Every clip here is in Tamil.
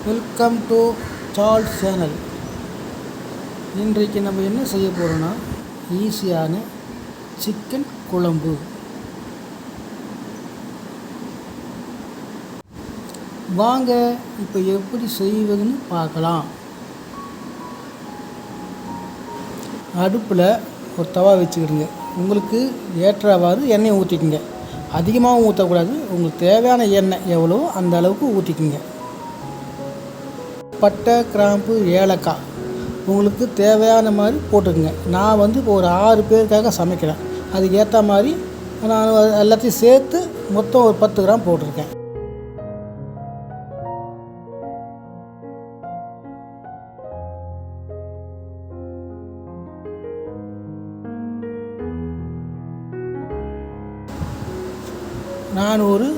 Welcome to Charles channel. இன்றைக்கு நம்ம என்ன செய்ய போகிறோன்னா ஈஸியான சிக்கன் குழம்பு. வாங்க இப்போ எப்படி செய்வதுன்னு பார்க்கலாம். அடுப்பில் ஒரு தவா வச்சுக்கிடுங்க. உங்களுக்கு ஏற்றவாறு எண்ணெய் ஊற்றிக்குங்க. அதிகமாகவும் ஊற்றக்கூடாது. உங்களுக்கு தேவையான எண்ணெய் எவ்வளோ அந்த அளவுக்கு ஊற்றிக்குங்க. பட்டை, கிராம்பு, ஏலக்காய் உங்களுக்கு தேவையான மாதிரி போட்டுக்குங்க. நான் இப்போ ஒரு 6 பேருக்காக சமைக்கிறேன். அதுக்கு ஏற்ற மாதிரி நான் எல்லாத்தையும் சேர்த்து மொத்தம் ஒரு 10 கிராம் போட்டிருக்கேன். நான் ஒரு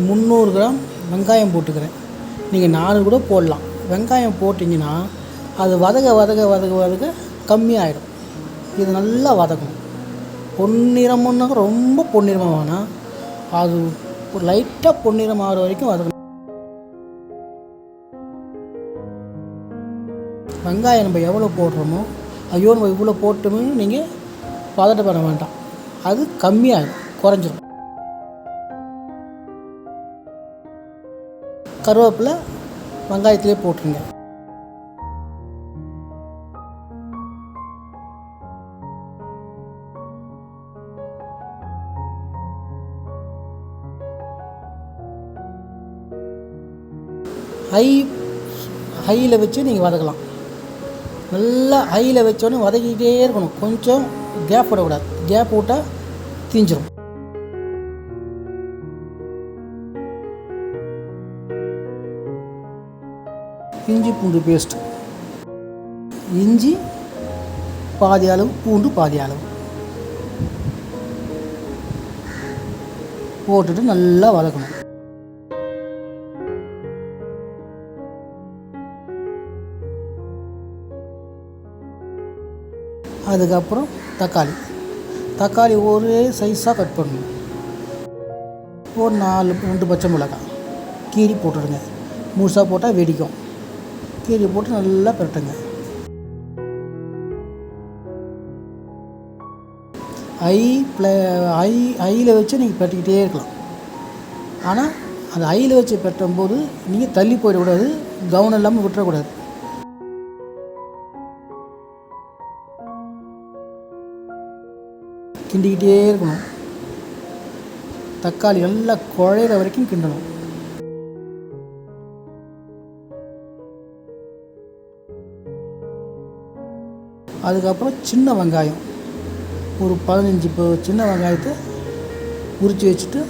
300 கிராம் வெங்காயம் போட்டுக்கிறேன். நீங்கள் 4 கூட போடலாம். வெங்காயம் போட்டிங்கன்னா அது வதக கம்மியாயிடும். இது நல்லா வதக்கணும். பொன்னிறமுன்னா ரொம்ப பொன்னிறமாக வேணாம், அது லைட்டாக பொன்னிறம் ஆகிற வரைக்கும் வதக்கணும். வெங்காயம் நம்ம எவ்வளோ போடுறோமோ, ஐயோ நம்ம இவ்வளோ போட்டோமே நீங்கள் பதட்டப்பட வேண்டாம். அது கம்மியாகிடும், குறைஞ்சிடும். கருவேப்பிலை வெங்காயத்திலே போட்டுருங்க. ஹையில் வச்சு நீங்கள் வதக்கலாம். நல்லா ஹையில் வச்சோடனே வதக்கிட்டே இருக்கணும். கொஞ்சம் கேப் விடக்கூடாது. கேப் விட்டால் தீஞ்சிடும். இஞ்சி பூண்டு பேஸ்ட்டு, இஞ்சி பாதி அளவு, பூண்டு பாதி அளவு போட்டுட்டு நல்லா வதக்கணும். அதுக்கப்புறம் தக்காளி ஒரே சைஸாக கட் பண்ணணும். ஒரு 2 பச்சை மிளகாய் கீரி போட்டுடுங்க. முழுசாக போட்டால் வெடிக்கும். கீரி போட்டு நல்லா பிரட்டுங்க. ஹையில் வச்சு நீங்கள் பிரட்டிக்கிட்டே இருக்கலாம். ஆனால் அந்த ஹையில் வச்சு பிரட்டும்போது நீங்கள் தள்ளி போயிடக்கூடாது, கவனம் இல்லாமல் விட்டுறக்கூடாது. கிண்டிக்கிட்டே இருக்கணும். தக்காளி நல்லா குழையிற வரைக்கும் கிண்டணும். அதுக்கப்புறம் சின்ன வெங்காயம் ஒரு 15 சின்ன வெங்காயத்தை உரித்து வச்சுட்டு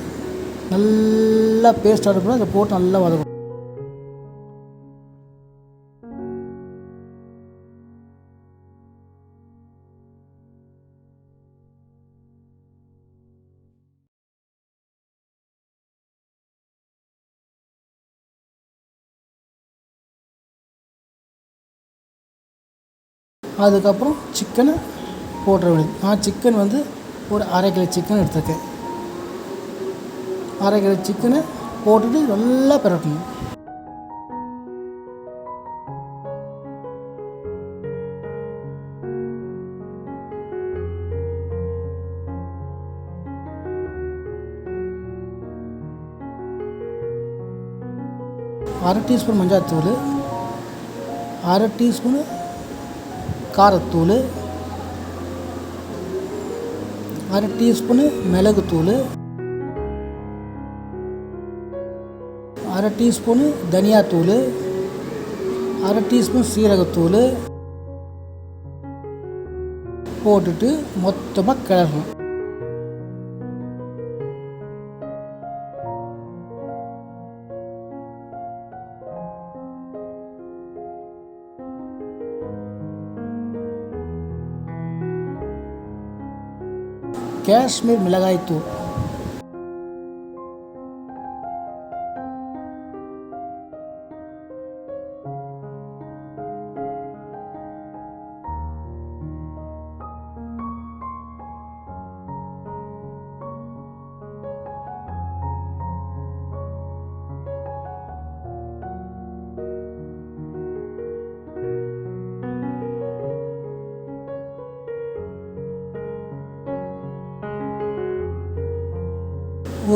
நல்லா பேஸ்ட்டாக இருக்கணும். அதை போட்டு நல்லா வதக்கணும். அதுக்கப்புறம் சிக்கனை போட்டுற வேண்டியது. நான் சிக்கன் ஒரு 1/2 கிலோ சிக்கன் எடுத்துருக்கேன். 1/2 கிலோ சிக்கனை போட்டுட்டு நல்லா பிரட்டணும். அரை டீஸ்பூன் மஞ்சள்தூள், 1/2 டீஸ்பூனு காரத்தூள், 1/2 டீஸ்பூனு மிளகுத்தூள், 1/2 டீஸ்பூனு தனியாத்தூள், 1/2 டீஸ்பூன் சீரகத்தூள் போட்டுட்டு மொத்தமாக கிளறணும். காஷ்மீர் மிளகாய்த்தூள்,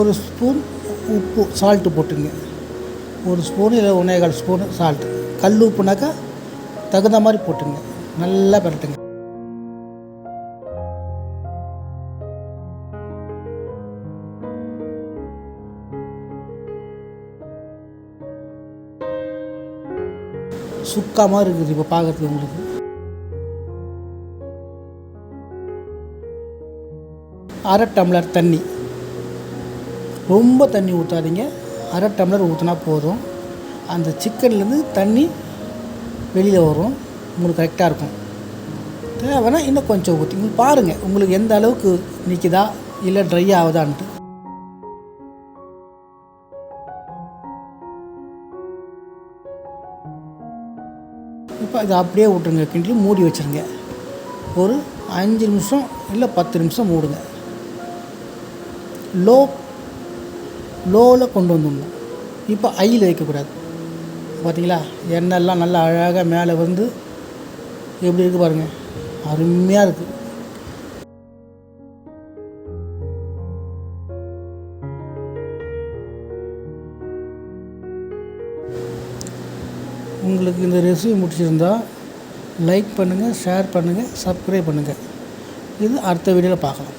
1 ஸ்பூன் உப்பு சால்ட்டு போட்டுங்க. 1 ஸ்பூனு இல்லை 1 1/4 ஸ்பூனு சால்ட்டு. கல் உப்புனாக்கா தகுந்த மாதிரி போட்டுங்க. நல்லா பெரட்டுங்க. சுக்கா மாதிரி இருக்குது இப்போ பார்க்குறதுக்கு உங்களுக்கு. அரை டம்ளர் தண்ணி, ரொம்ப தண்ணி ஊற்றாதீங்க. அரை டம்ளர் ஊற்றினா போதும். அந்த சிக்கன்லேருந்து தண்ணி வெளியில் வரும், உங்களுக்கு கரெக்டாக இருக்கும். தேவைன்னா இன்னும் கொஞ்சம் ஊற்றி பாருங்கள் உங்களுக்கு எந்த அளவுக்கு நிற்கிதா இல்லை ட்ரை ஆகுதான்ட்டு. இப்போ இதை அப்படியே விட்டுருங்க, கிண்டி மூடி வச்சுருங்க. ஒரு 5 நிமிஷம் இல்லை 10 நிமிஷம் மூடுங்க. லோவில் கொண்டு வந்துடணும். இப்போ ஹையில் வைக்கக்கூடாது. பார்த்தீங்களா, எண்ணெய்லாம் நல்லா அழகாக மேலே வந்து எப்படி இருக்குது பாருங்கள், அருமையாக இருக்குது. உங்களுக்கு இந்த ரெசிபி பிடிச்சிருந்தா லைக் பண்ணுங்கள், ஷேர் பண்ணுங்கள், சப்ஸ்கிரைப் பண்ணுங்கள். இது அடுத்த வீடியோவில் பார்க்கலாம்.